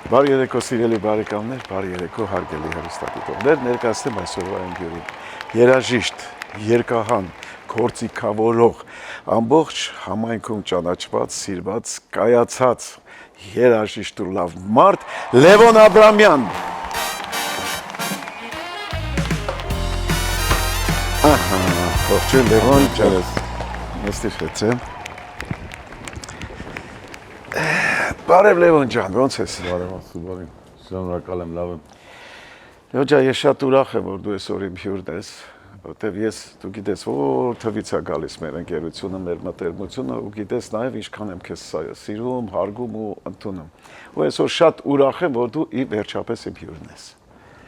Բարի երեկո սիրելի բարեկամներ, բարի երեկո հարգելի հեռուստադիտողներ, ներկայացնում այսօրվա եմբյուրին երաժիշտ, երկահան, գործիքավորող, ամբողջ համայնքում ճանաչված, սիրված, կայացած երաժիշտ ու լավ մարդ Լևոն Աբրամյան։ Ողջույն Լևոն, ջերես։ Նստիր հետցեմ։ Բարև Լևոն ջան, ոնց ես։ Բարև ասուբարին, շնորհակալ եմ, լավ եմ։ Լևոն ջան, ես շատ ուրախ եմ, որ դու այսօր իմ հյուրն ես, որտեվ ես դու գիտես, որ թվից է գալիս մեր ընկերությունը, մեր մտերմությունը, ու գիտես նաև ինչքան եմ քեզ սիրում, հարգում ու ընդունում։ Ու այսօր շատ ուրախ եմ, որ դու ի վերջապես իմ հյուրն ես։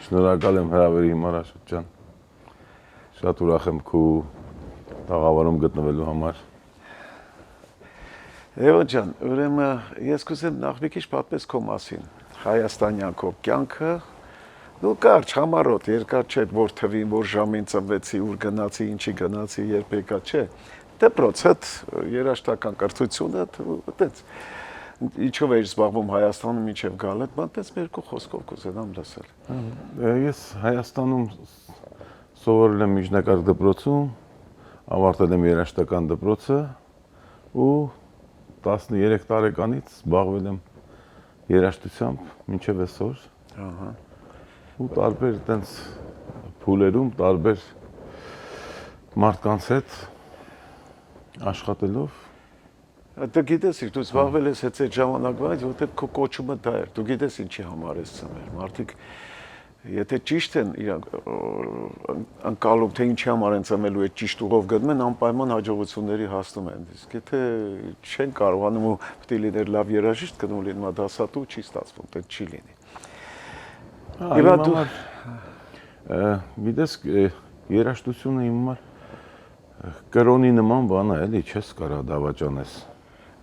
Շնորհակալ եմ հրավերի համար, Աշոտ ջան։ Շատ ուրախ եմ քո տաղավարում գտնվելու համար։ Լևոն ջան, ուրեմն ես կուզեմ նախ մի քիչ պատմես քո մասին, հայաստանյան քո կյանքը, դու կարճ, համառոտ, երկար չէ, որ թվին, որ ժամին ծնվեցի, ուր գնացի, ինչի գնացի, երբ եկա, չէ, դպրոցդ, երաժշտական կրթությունը, այդպես, ինչով էիր զբաղվում Հայաստանում մինչև գալ, այդպես մի երկու խոսքով կուզենամ լսել։ Ես Հայաստանում սովորել եմ միջնակարգ դպրոցում, ավարտել եմ երաժշտական դպրոցը ու 13 տարեկանից զբաղվել եմ երաժշտությամբ մինչև այսօր։ Ու տարբեր այտենց փուլերում, տարբեր մարդկանց հետ աշխատելով։ Դու գիտես, դու զբաղվել ես այդ ժամանակվանից, որտեղ քո կոչումը դա էր։ Դու գիտես ինչի համար ես ծնվել։ Մարդիկ եթե ճիշտ են անցալում թե ինչի համար են ծնվելու այդ ճիշտ ուղով գնում են անպայման հաջողությունների հասնում են իսկ եթե չեն կարողանում ու պետք է լիներ լավ երաժիշտ գնում լինում դասատու չի ստացվում դա չի լինի Եվ դու գիտես երաժշտությունը իմ համար կրոնի նման բան է էլի չես կարա դավաճանես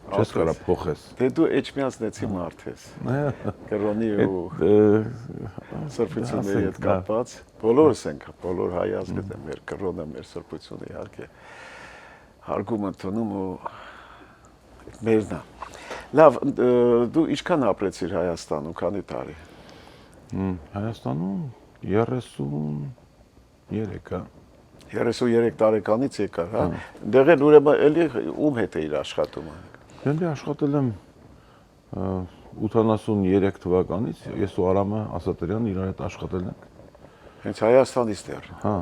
չես կարա փոխես դե դու էջմիածնեցի մարդ ես կրոնի ու սրբությունների հետ կապված բոլորս ենք բոլոր հայ ազգը դե մեր կրոնը մեր սրբությունը իհարկե հարգում ընդունում ու մերն է լավ դու ինչքան ապրեցիր Հայաստանում քանի տարի Հայաստանում 33 տարեկանից եկար հա դեղեն ուրեմն էլի ում հետ էիր աշխատում Դե աշխատել եմ 83 թվականից, ես ու Արամը Ասատրյանն իրար հետ աշխատել ենք։ Հենց Հայաստանից դեռ։ Հա,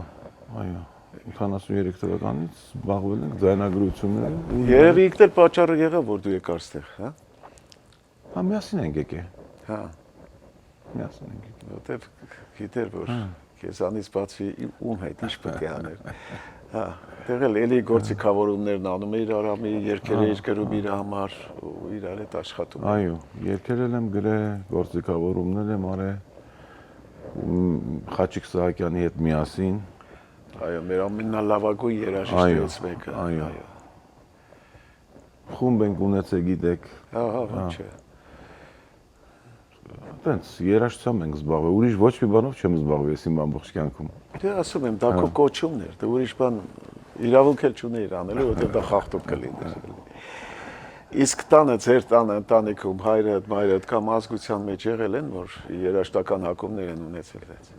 այո, 83 թվականից զբաղվել ենք ձայնագրություններով։ Երևի ինքն էլ պատճառը եղավ, որ դու եկար ստեղ, հա։ Հա, միասին ենք եկել։ Հա։ Միասին ենք եկել։ Որտեվ գիտեր, որ քեզանից բացի ում հետ ինչ պետք է աներ։ Հա, դեղել էլի գործիքավորումներն անում էր Արամի, երգեր էր գրում իր համար ու իրար հետ աշխատում։ Այո, երգեր եմ գրել, գործիքավորումներ եմ արել Խաչիկ Սահակյանի հետ միասին։ Այո, մեր ամենալավագույն երաժիշտներից մեկը։ Այո։ Խումբ ենք ունեցել, գիտեք։ Հա, չէ։ Այդպես երաժշտությամբ ենք զբաղվել, ուրիշ ոչ մի բանով չեմ զբաղվել ես իմ ամբողջ կյանքում։ Դե ասում եմ, դա քո կոչումն էր, դու ուրիշ բան իրավունք էլ չունեիր անելու, որտեղ դա խախտում կլիներ։ Իսկ տանը, ձեր տանը, ընտանիքում հայրդ, մայրդ կամ ազգության մեջ եղել են, որ երաժշտական հակումներ են ունեցել դες։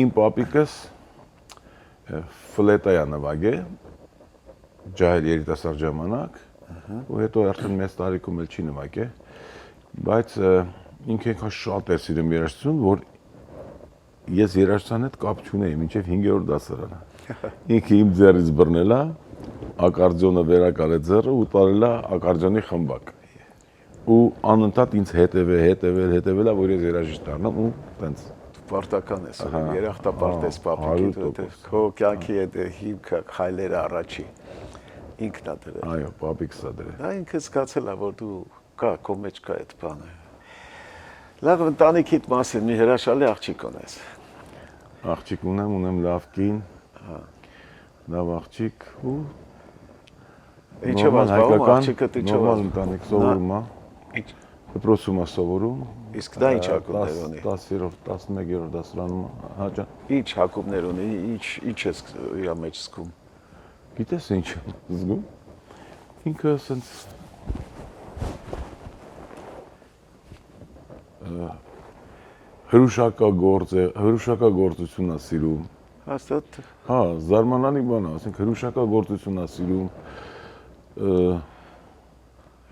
Իմ պապիկս ֆլետա է նվագել, ջահել երիտասարդ ժամանակ, ու հետո արդեն մեծ տարիքում էլ չի նվագել, բայց ինքն շատ էր սիրում երաժշտություն, որ ես երաժշտության հետ կապ չունեի մինչև 5-րդ դասարանը։ Ինքը իմ ձեռից բռնել է, ակարդեոնը վերակալ է ձեռը ու տարել է ակարդեոնի խմբակ։ Ու անընդհատ ինձ հետևել է, որ ես երաժիշտ դառնամ ու տենց։ Պարտական ես, երախտապարտ ես պապիկիդ, որտեղ քո կյանքի հետ հիմքը քայլերը առաջի։ Ինքն է դրել։ Այո, պապիկս է դրել։ Դա ինքը զգացել է, որ դու կա քո մեջ կա այդ բանը։ Լավ ընտանիքիդ մասին մի հրաշալի աղջիկ ունես։ Աղջիկ ունեմ լավ կին, լավ աղջիկ ու Ինչով ազբաղում աղջիկը դիչով նորմալ ընտանիք սովորում է։ Դպրոցում է սովորում։ Իսկ դա ինչ հակումներ ունի։ 10-րդ, 11-րդ դասարանում հաճա։ Ինչ հակումներ ունի, ինչ ես իր մեջ զգում։ Գիտես ինչ զգում։ Ինքը սենց հրուշակագործություն է սիրում։ Հաստատ Հա, զարմանալի բան է, ասենք հրուշակագործություն է սիրում։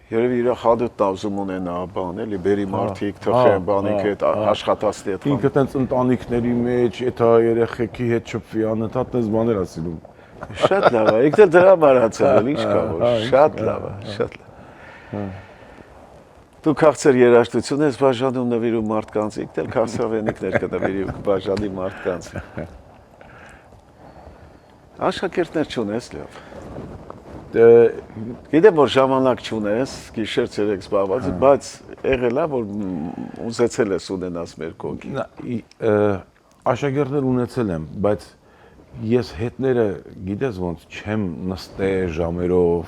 երևի իր հադուտ ուզում ունենա բան էլի բերի մարդիկ թխեն բանիկ հետ աշխատացնի այդ Ինքը տենց ընտանիքների մեջ, եթե երեխեքի հետ շփվի անընդհատ տես բաներ է սիրում։ շատ լավ է, ինքն էլ դրա մարացել, ինչ կա որ, շատ լավ է, շատ լավ։ Դու քաղցր երաժշտություն ես բաժանում նվիրում մարդկանց, ինքն էլ քաղցրավենիքներ կնվիրի բաժանի մարդկանց։ Աշակերտներ չունես լավ։ Գիտեմ որ ժամանակ չունես, գիշեր ցերեկ զբաղված, բայց եղել է որ ուզեցել ես ունենաս մեր կողքի։ Աշակերտներ ունեցել եմ, բայց ես հետները գիտես ոնց չեմ նստել ժամերով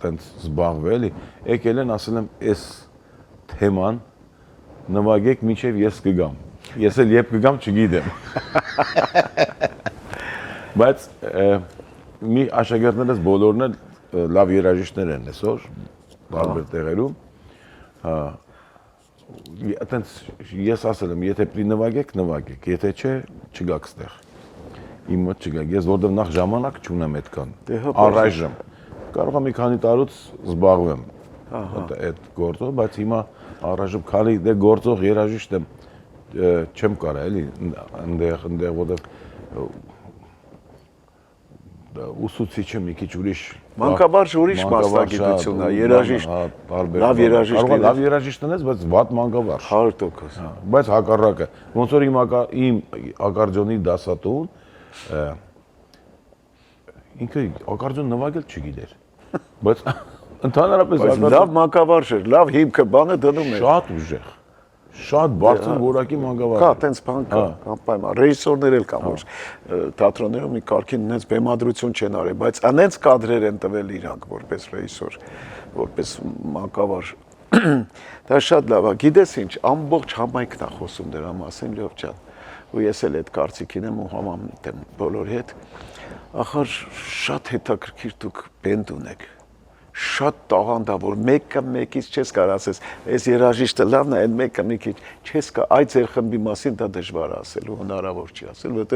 տենց զբաղվել, եկել են ասել եմ այս թեման նվագեք մինչև ես կգամ։ Ես էլ երբ կգամ չգիտեմ։ Բայց մի աշակերտներս բոլորն էլ լավ երաժիշտներ են այսօր տարբեր տեղերում։ Այտենց ես ասել եմ, եթե պիտի նվագեք, եթե չէ, չգաք ստեղ։ Իմ մոտ չգաք, ես որտեղ նախ ժամանակ չունեմ այդքան։ Առայժմ կարող եմ մի քանի տարուց զբաղվեմ այդ գործով, բայց հիմա առայժմ քանի դե գործող երաժիշտ եմ, չեմ կարա էլի այնտեղ որտեղ ուսուցիչը մի քիչ ուրիշ մանկաբարձ ուրիշ մասնագիտություն է, երաժիշտ, լավ երաժիշտ, լավ երաժիշտ ունես, բայց վատ մանկաբարձ 100%։ Բայց հակառակը, ոնց որ իմ ակարդեոնի դասատուն ինքը ակարդեոն նվագել չգիտեր, բայց ընդհանրապես լավ մանկաբարձ էր, լավ հիմքը բանը դնում էր։ Շատ ուժեղ, շատ բարձր որակի մանկաբարձ։ Կա, տենց բան կա, անպայման, ռեժիսորներ էլ կան, որ թատրոններում մի կարգին նենց բեմադրություն չեն արել, բայց անենց կադրեր են տվել իրանք որպես ռեժիսոր, որպես մանկաբարձ։ Դա շատ լավ է, գիտես ինչ, ամբողջ համայնքն է խոսում դրա մասին, Լյով ջան, ու ես էլ այդ կարծիքին եմ ու համամիտ եմ բոլորի հետ, ախր շատ հետաքրքիր դուք բենդ ունեք, շատ տաղանդավոր, մեկը մեկից չես կարող ասես, այս երաժիշտը լավն է, այն մեկը մի քիչ չես կարող, այդ ձեր խմբի մասին դա դժվար է ասել ու հնարավոր չի ասել, որովհետև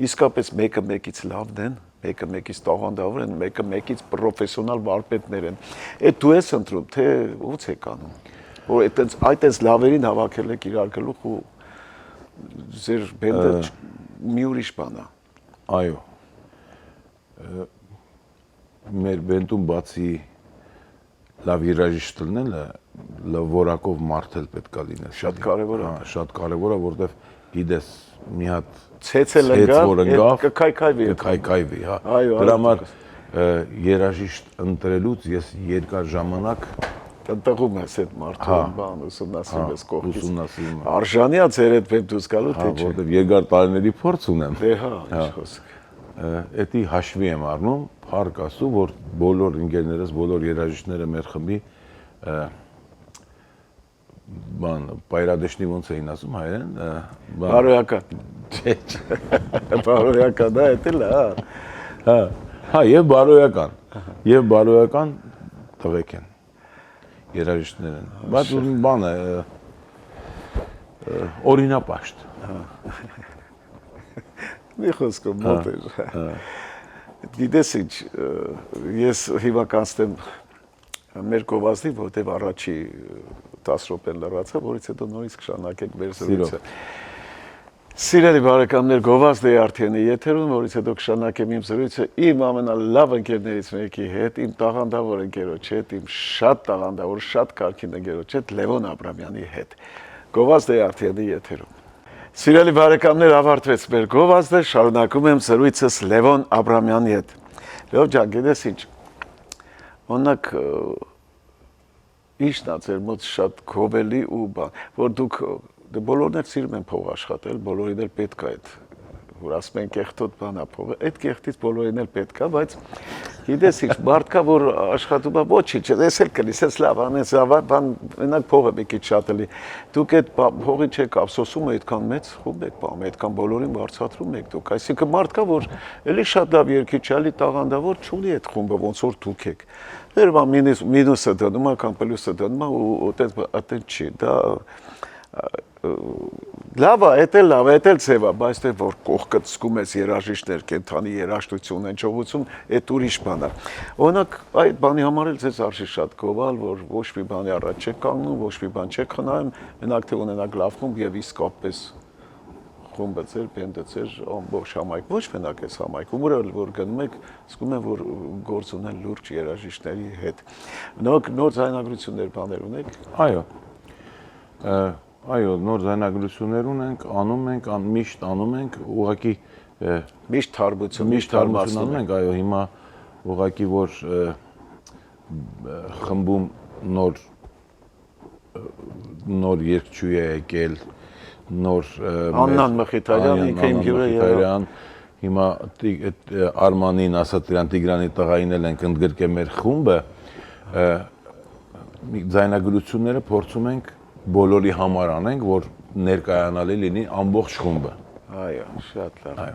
իսկապես մեկը մեկից լավն են, մեկը մեկից տաղանդավոր են, մեկը մեկից պրոֆեսիոնալ վարպետներ են։ Այդ դու ես ընտրում, թե ո՞ց եք անում, որ այդպես լավերին հավաքել եք իրար գլուխ ու ձեր բենդը մի ուրիշ բան է։ Այո։ Մեր բենդում բացի լավ երաժիշտ լինելը, լավ որակով մարդ էլ պետք է լինել։ Շատ կարևոր է։ Շատ կարևոր է, որովհետև գիտես մի հատ ցեցել ընկավ, կքայքայվի, հա։ Դրա համար երաժիշտ ընտրելուց ես երկար ժամանակ տնտղում ես այդ մարդու բան ուսումնասիրում ես կողքից։ Ուսումնասիրում։ Արժանի է ձեր այդ վեբ դուրս գալու թե չէ։ Որովհետև երկար տարիների փորձ ունեմ։ Դե հա, ինչ խոսք։ Էդի հաշվի եմ առնում, փառք ասու, որ բոլոր ընկերներս, բոլոր երաժիշտները մեր խմբի բան բայրադեշնի ոնց էին ասում հայերեն, բարոյական։ Չէ, բարոյական, դա էդ էլ է, հա։ Հա, եւ բարոյական տղեկ են։ Երաժիշտներ են։ Բայց բան է օրինապաշտ։ Մի խոսքով մոտ էր։ Գիտես ինչ, ես հիմա կանցնեմ մեր գովազդի, որտեղ առաջի 10 րոպեն լրացա, որից հետո նորից կշարունակենք մեր զրույցը։ Սիրելի բարեկամներ, գովազդը արդեն է եթերում, որից հետո կշարունակեմ իմ զրույցը իմ ամենալավ ընկերներից մեկի հետ, իմ տաղանդավոր ընկերոջ հետ, իմ շատ տաղանդավոր, շատ կարգին ընկերոջ հետ, Լևոն Աբրամյանի հետ։ Գովազդը արդեն է եթերում։ Սիրելի բարեկամներ, ավարտվեց մեր գովազդը, շարունակում եմ զրույցս Լևոն Աբրամյանի հետ։ Լևոն ջան, գիտես ինչ, օրինակ ինչն է ձեր մոտ շատ գովելի ու բան, որ դուք բոլորն էլ սիրում են փող աշխատել, բոլորին էլ պետք է այդ, որ ասում են կեղտոտ բան է փողը, այդ կեղտից բոլորին էլ պետք է, բայց գիտես ինչ, մարդ կա, որ աշխատում է ոչինչ, ես էլ կլիս, ես լավ անես, բան, մենակ փողը մի քիչ շատ էլի, դուք այդ փողի չեք ափսոսում, այդքան մեծ խումբ եք բամ, այդքան բոլորին բարձրացնում եք դուք, այսինքն մարդ կա, որ էլի շատ լավ երգիչ է, էլի տաղանդավոր չունի այդ խումբը, ոնց որ դուք եք, ներվա մինուսը դնում է կամ պլյուսը դնում է ու այդպես չի, դա լավ է, լավ է, ցեվա, բայց դե որ կողքը զգում ես երաժիշտներ, կենթանի երաժշտություն, հնչողություն, այդ ուրիշ բան է։ Օրինակ, այդ բանի համար էլ ձեզ արժի շատ գովալ, որ ոչ մի բանի առաջ չեք կանգնում, ոչ մի բան չեք խնայում, մենակ թե ունենաք լավ խումբ եւ իսկապես խումբը ձեր, բենդը ձեր ամբողջ համայնք, ոչ մենակ էս համայնքում, որ գնում եք, զգում եմ, որ գործ ունեն լուրջ երաժիշտների հետ։ Նոր ձայնագրություններ բաներ ունեք։ Այո, նոր ձայնագրություններ ունենք, անում ենք, միշտ անում ենք, ուղղակի միշտ թարմացնում անում ենք, այո, հիմա ուղղակի որ խմբում նոր երգչուհի է եկել, նոր Աննան Մխիթարյան, ինքը իմ հյուրը եղավ։ Հիմա Արմանին, Ասատրյան Տիգրանի տղային էլ ենք ընդգրկել մեր խումբը, ձայնագրությունները փորձում ենք բոլորի համար անենք, որ ներկայանալի լինի ամբողջ խումբը։ Այո, շատ լավ։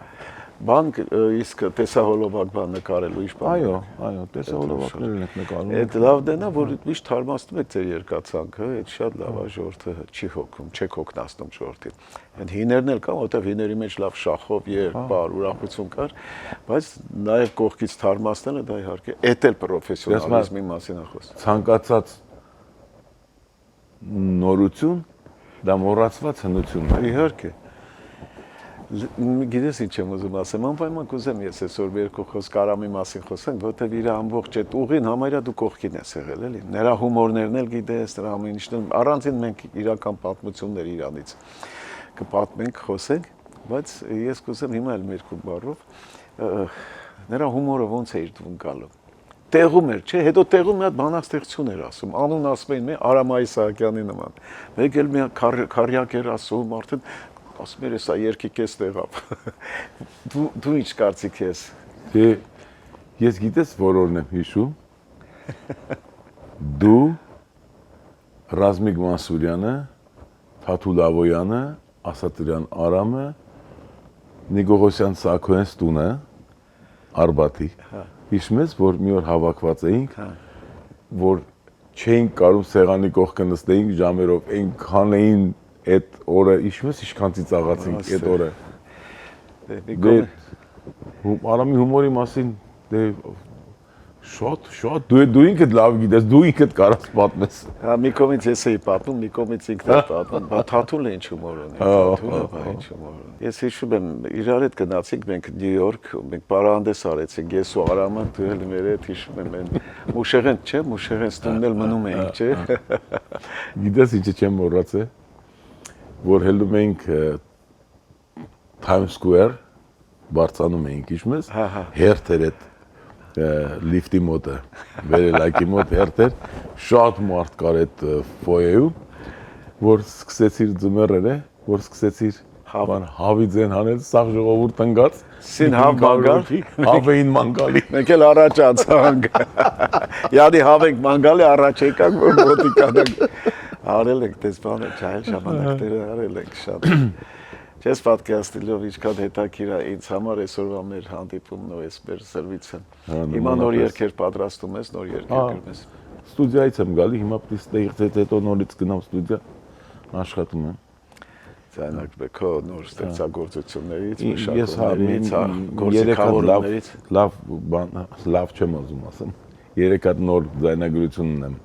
Բան իսկ տեսահոլովակ բան նկարելու ինչ բան։ Այո, տեսահոլովակներն ենք նկարում։ Այդ լավ դենա, որ միշտ թարմացնում եք ձեր երկացանքը, այդ շատ լավ է, ժողովուրդը չի հոգում, չեք հոգնացնում ժողովրդին։ Այդ հիներն էլ կան, որտեղ հիների մեջ լավ շախով երգ, ուրախություն կար, բայց նաև կողքից թարմացնելը դա իհարկե էդ էլ պրոֆեսիոնալիզմի մասին է խոսքը։ Ցանկացած նորություն դա մոռացված հնություն է։ Իհարկե։ Գիտես ինչ եմ ուզում ասեմ, անպայման կուզեմ ես այսօր մի երկու խոսք Արամի մասին խոսենք, որտեղ իր ամբողջ այդ ուղին համարյա դու կողքին ես եղել, էլի։ Նրա հումորներն էլ գիտես, նրա ամեն ինչն առանցին մենք իրական պատմություններ իրանից կպատմենք, խոսենք, բայց ես կուզեմ հիմա էլ մի երկու բառով նրա հումորը ոնց է իր դուն գալու։ Տեղում էր, չէ, հետո տեղում մի հատ բանաստեղծություն էր ասում, անուն ասում էին Արամ Իսահակյանի նման։ Մեկ էլ մի քարյակ էր ասում, արդեն ասում էր, սա երկի կես տեղավ։ Դու ինչ կարծիք ես։ Դե ես գիտես որորն եմ հիշում։ Դու Ռազմիկ Մանսուրյանը, Թաթուլ Ավոյանը, Ասատրյան Արամը, Նիգողոսյան Սաքոյենց տունը, Արբաթի։ Հիշում ես, որ մի օր հավաքված էինք, որ չէինք կարում սեղանի կողքը նստեինք ժամերով, այնքան էին այդ օրը, հիշում ես, ինչքան ծիծաղացինք այդ օրը։ Արամի հումորի մասին շատ դու ինքդ լավ գիտես, դու ինքդ կարաս պատմես։ Հա, մի կողմից ես էի պատմում, մի կողմից ինքն է պատմում, բա Թաթուլը ինչ հումոր ունի, Թաթուլը բա ինչ հումոր ունի։ Ես հիշում եմ, իրար հետ գնացինք մենք Նյու Յորք, մենք պարահանդես արեցինք, ես ու Արամը, դու էլ մեր հետ հիշում եմ, այն Մուշեղեն, չէ, Մուշեղեն տունն էլ մնում էինք, չէ։ Գիտես ինչը չեմ մոռացել, որ հելում էինք Times Square, բարձանում էինք, հիշում ես, հերթ էր այդ լիֆտի մոտը, վերելակի մոտ հերթեր, շատ մարդ կար այդ ֆոյեում, որ սկսեցիր ձմեռերը, որ սկսեցիր հավի ձեն հանել, սաղ ժողովուրդ ընգած, Սին հավ մանգալ, հավեին մանգալի։ Մենք էլ առաջ անցանք, յադի հավ ենք մանգալի առաջ եկանք, որ մոտիկ անենք, արել ենք տես բանը, ճայել ժամանակները արել ենք շատ։ Չես պատկերացնելով ինչքան հետաքրքիր է ինձ համար այսօրվա մեր հանդիպումն ու այս մեր սրվիցը։ Հիմա նոր երգեր պատրաստում ես, նոր երգեր գրում ես։ Ստուդիայից եմ գալի, հիմա պիտի ստեղծել, հետո նորից գնամ ստուդիա, աշխատում եմ։ Ձայնագրել քո նոր ստեղծագործություններից, մշակույթներից, գործիքավորումներից։ Լավ չեմ ուզում ասեմ։ 3 հատ նոր ձայնագրություն ունեմ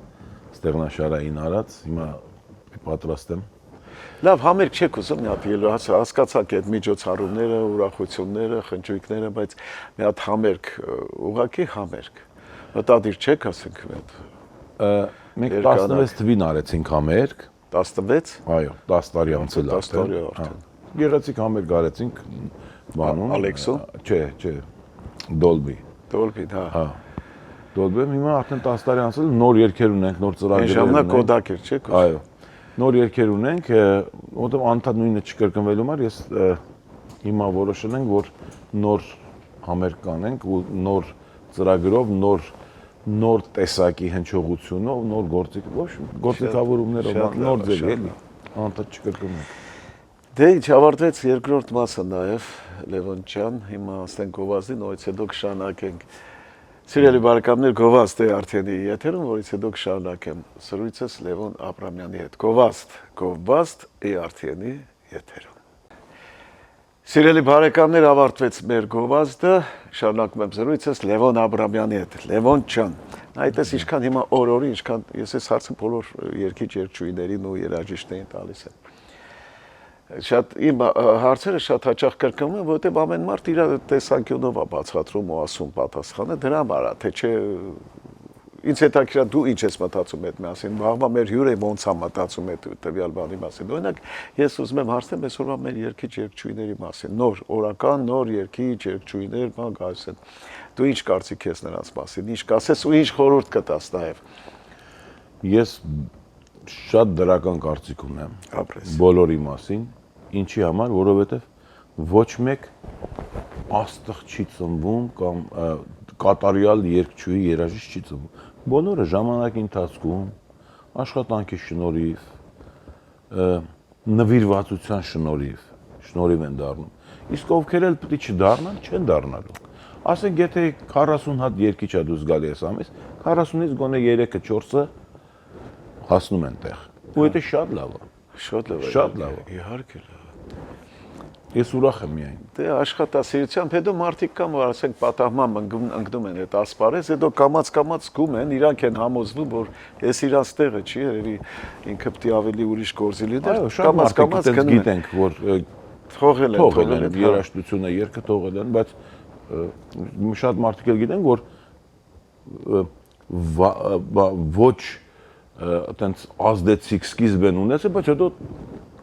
ստեղնաշարային արած, հիմա պատրաստ եմ։ Լավ, համերգ չեք ուզում, մի հատ հասկացաք այդ միջոցառումները, ուրախությունները, խնջույքները, բայց մի հատ համերգ, ուղղակի համերգ։ Մտադիր չեք, ասենք մի հատ։ Մենք 16 թվին արեցինք համերգ։ 16։ Այո, 10 տարի անցել է։ 10 տարի արդեն։ Գեղեցիկ համերգ արեցինք բանում։ Ալեքսո։ Չէ, Դոլբի։ Դոլբի, հա։ Դոլբի, հիմա արդեն 10 տարի անցել, նոր երգեր ունենք, նոր ծրագրեր ունենք։ Ժամանակ Կոդակ էր, չէ՞։ Այո։ Նոր երգեր ունենք, որտեղ անդադ նույնը չկրկնվելու համար ես հիմա որոշել ենք, որ նոր համերգ կանենք ու նոր ծրագրով, նոր տեսակի հնչողությունով, նոր գործիքավորումներով, նոր ձևի էլի, անդադ չկրկնենք։ Դե ինչ ավարտվեց երկրորդ մասը նաև Լևոն ջան, հիմա ասենք գովազդին, նորից հետո կշարունակենք Սիրելի բարեկամներ, գովաստ է արդյունի եթերում, որից հետո կշարունակեմ սրույցս Լևոն Աբրամյանի հետ։ Գովաստ է արդյունի եթերում։ Սիրելի բարեկամներ, ավարտվեց մեր գովազդը, շարունակում եմ սրույցս Լևոն Աբրամյանի հետ։ Լևոն ջան, այդպես ինչքան հիմա օր-օրի, ինչքան ես այս հարցը բոլոր երգիչ-երգչուհիներին ու երաժիշտներին տալիս եմ։ Շատ իմ հարցերը շատ հաճախ կրկնում են, որովհետև ամեն մարդ իր տեսանկյունով է բացատրում ու ասում պատասխանը, դրա համար է, թե չէ ինձ հետաքրքիր դու ինչ ես մտածում այդ մասին, վաղվա մեր հյուրը ոնց է մտածում այդ տվյալ բանի մասին։ Օրինակ, ես ուզում եմ հարցնել այսօրվա մեր երգիչ-երգչուհիների մասին, նոր օրական, նոր երգիչ-երգչուհիներ, բան գալիս են։ Դու ինչ կարծիք ես նրանց մասին, ինչ կասես ու ինչ խորհուրդ կտաս նաև։ Ես շատ դրական կարծիք ունեմ բոլորի մասին, ինչի համար, որովհետև ոչ մեկ աստղ չի ծնվում կամ կատարյալ երգչուհի երաժիշտ չի ծնվում։ Բոլորը ժամանակի ընթացքում աշխատանքի շնորհիվ, նվիրվածության շնորհիվ են դառնում։ Իսկ ովքեր էլ պետք է չդառնան, չեն դառնալու։ Ասենք եթե 40 հատ երգիչ է դուրս գալի այս ամիս, 40-ից գոնե 3-ը 4-ը հասնում են տեղ։ Ու դա շատ լավ է։ Շատ լավ է։ Իհարկե լավ։ Ես ուրախ եմ միայն։ Դե աշխատասիրությամբ հետո մարդիկ կան, որ ասենք պատահմամբ ընկնում են այդ ասպարեզ, հետո կամած զգում են, իրանք են համոզվում, որ ես իրանց տեղը չի, երևի ինքը պետք է ավելի ուրիշ գործի լիներ։ Այո, շատ մարդիկ գիտենք, որ թողել են երաժշտությունը, երգը թողել են, բայց շատ մարդիկ էլ գիտեն, որ ոչ այտենց ազդեցիկ սկիզբ են ունեցել, բայց հետո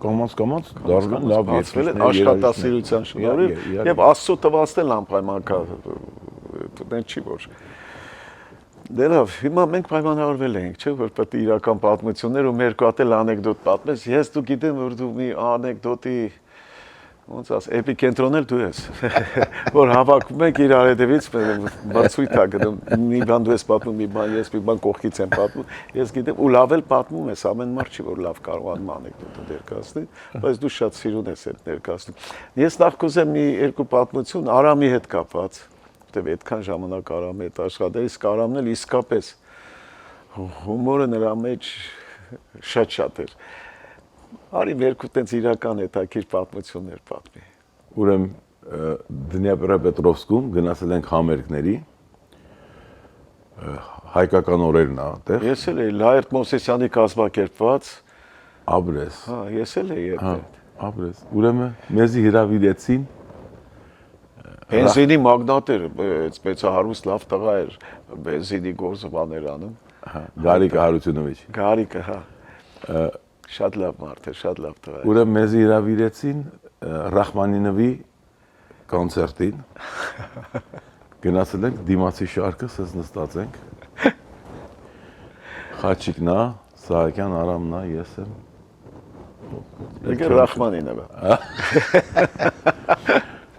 կամած դառնան լավ երգիչներ, աշխատասիրության շնորհիվ եւ Աստծո տվածն անպայման կա, դեն չի որ։ Դե լավ, հիմա մենք պայմանավորվել ենք, չէ՞, որ պետք է իրական պատմություններ ու մեր կատել անեկդոտ պատմես։ Ես դու գիտեմ, որ դու մի անեկդոտի ոնց ասես, էպիկենտրոն էլ դու ես, որ հավաքում ենք իրար հետևից, բացույթ է գնում, մի բան դու ես պատմում, մի բան ես, մի բան կողքից եմ պատմում, ես գիտեմ, ու լավ էլ պատմում ես, ամեն մարդ չի, որ լավ կարողանում անեկդոտը ներկայացնել, բայց դու շատ սիրուն ես այդ ներկայացնում։ Ես նախ կուզեմ մի երկու պատմություն Արամի հետ կապված, որտեղ այդքան ժամանակ Արամի հետ աշխատել, իսկ Արամն էլ իսկապես հումորը նրա մեջ շատ էր։ Արի երկու տենց իրական հետաքրքիր պատմություններ պատմի։ Ուրեմն Դնեպրոպետրովսկում գնացել ենք համերգների, հայկական օրերն է այդտեղ։ Ես էլ էի Լայրդ Մովսեսյանի կազմակերպված Աբրես։ Հա, ես էլ էի այդտեղ։ Աբրես։ Ուրեմն մեզի հրավիրեցին բենզինի մագնատ էր, բայց հարուստ լավ տղա էր, բենզինի գործը անում։ Հա, Գարիկ Հարությունովիչ։ Գարիկը, հա։ Շատ լավ մարդ է, շատ լավ տղա է։ Ուրեմն մեզի հրավիրեցին Ռախմանինովի կոնցերտին։ Գնացել ենք դիմացի շարքը, սենց նստած ենք։ Խաչիկնա, Սահակյան, Արամնա, ես եմ։ Եկե Ռախմանինովը։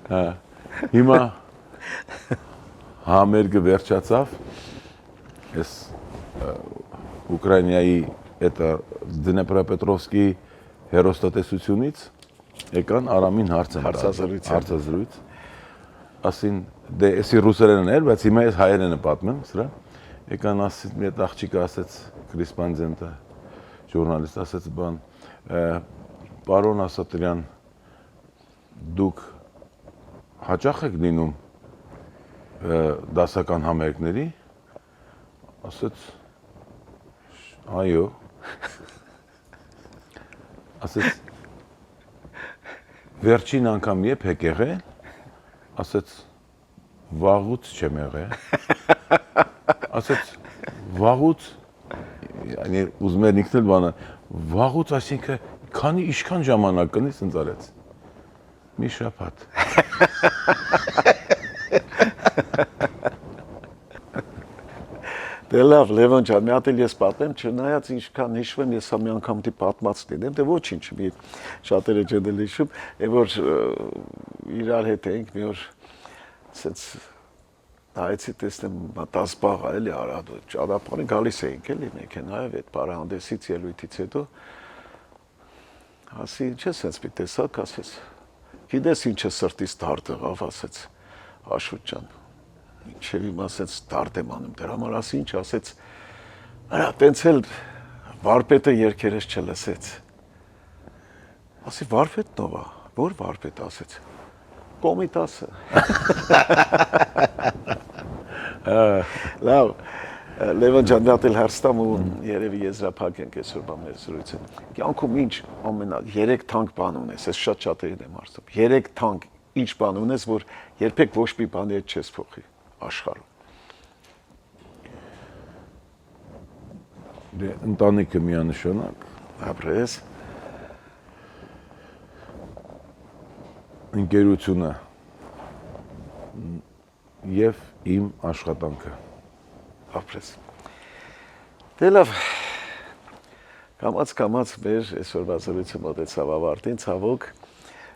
Հա։ Հիմա համերգը վերջացավ։ Ես Ուկրաինայի այդ Դնեպրոպետրովսկի հերոստատեսությունից եկան Արամին հարցազրույց։ Ասին, դե էսի ռուսերենն էր, բայց հիմա ես հայերենը պատմեմ սրա։ Եկան ասին, մի հատ աղջիկը ասեց, կորեսպոնդենտը, ժուրնալիստ ասեց, բան, պարոն Ասատրյան, դուք հաճախ եք լինում դասական համերգների, ասեց, այո, ասեց, վերջին անգամ եբ եք եղել, ասեց, վաղուց չեմ եղել, ասեց, վաղուց, ուզում էր ինքն էլ բանը, վաղուց, այսինքն, քանի ինչքան ժամանակ կնի, սենց արեց, մի շաբաթ։ Դե լավ, Լևոն ջան, մի հատ էլ ես պատմեմ, չնայած ինչքան հիշում եմ, ես հա մի անգամ դի պատմած լինեմ, դե ոչինչ, մի շատերը չեն էլ հիշում, այն որ իրար հետ էինք մի օր ասեց նայեցի տեսնեմ 10 բաղ է էլի Արադու ճանապարհին գալիս էինք էլի մեքենայով այդ բարահանդեսից ելույթից հետո ասի ինչ է սենց մի տեսակ ասեց գիտես ինչ է սրտից դարձավ ասեց Աշոտ ջան Ինչեւ իմ ասեց դարդ եմ անում դրա համար ասի ինչ ասեց արա տենց էլ վարպետը երկերես չլսեց ասի վարպետն ով է որ վարպետ ասեց կոմիտասը լավ Լևոն ջան դատել հարստամ ու երևի եզրափակ ենք այսօր բամեր զրույցը կյանքում ինչ ամենա 3 թանկ բան ունես ես շատ-շատերին եմ հարցնում 3 թանկ ինչ բան ունես որ երբեք ոչ մի բանի հետ չես փոխի աշխարհում Դե ընտանիքը միանշանակ ապրես ընկերությունը եւ իմ աշխատանքը ապրես դե լավ կամաց մեր այսօրվա զրույցը մոտեցավ ավարտին ցավոք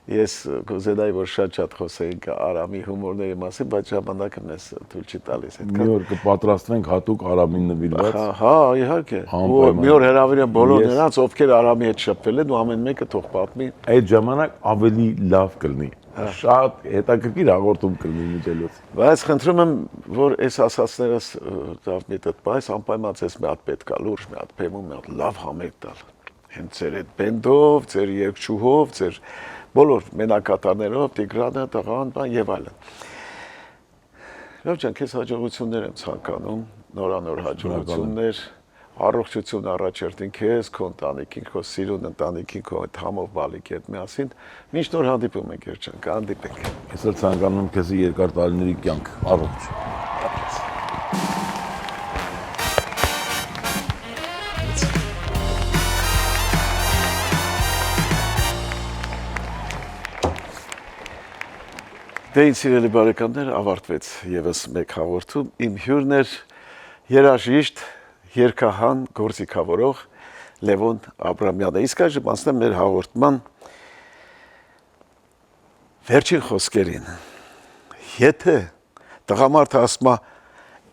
ես կուզենայի որ շատ խոսեինք Արամի հումորների մասին բայց ժամանակը մեզ թույլ չի տալիս այդքան մի օր կպատրաստվենք հատուկ Արամին նվիրված հա իհարկե ու մի օր հրավիրեմ բոլոր նրանց ովքեր Արամի հետ շփվել են ու ամեն մեկը թող պատմի այդ ժամանակ ավելի լավ կլինի շատ հետաքրքիր հաղորդում կլինի միջելուց բայց խնդրում եմ որ այս ասածներս դավմիտդ բայց անպայման ես մի հատ պետք է լուրջ մի հատ բեմում մի հատ լավ համերգ տալ հենց ձեր այդ բենդով ձեր երգչուհով ձեր բոլոր մենակատարներով Տիգրանը տղան բան եւ այլն Լավ ջան քեզ հաջողություններ եմ ցանկանում նորանոր հաջողություններ առողջություն առաջերտին քեզ քո ընտանիքին քո սիրուն ընտանիքին քո այդ համով բալիկի հետ միասին միշտ նոր հանդիպում ենք երջան կհանդիպենք Ես էլ ցանկանում եմ քեզ երկար տարիների կյանք առողջ Դե ինձ սիրելի բարեկամներ ավարտվեց եւս մեկ հաղորդում իմ հյուրն էր երաժիշտ երկհան գործիքավորող Լևոն Աբրամյանը իսկ այժմ անցնեմ մեր հաղորդման վերջին խոսքերին եթե տղամարդը ասում է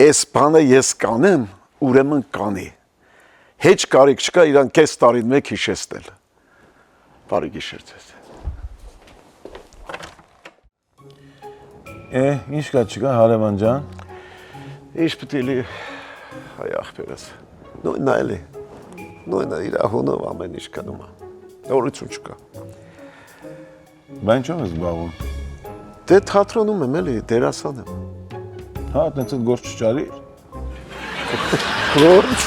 այս բանը ես կանեմ ուրեմն կանի հեչ կարիք չկա իրան կես տարին մեկ հիշեցնել բարի գիշեր ձեզ Ինչ կա չկա հարևան ջան Ինչ պետք է հայ ախպերս նույնն է էլի նույնն է իր հունով ամեն ինչ կնում է նորություն չկա Բան չեմ զբաղվում Դե թատրոնում եմ էլի դերասան եմ Հա տենց այդ գործ չճարիր Գործ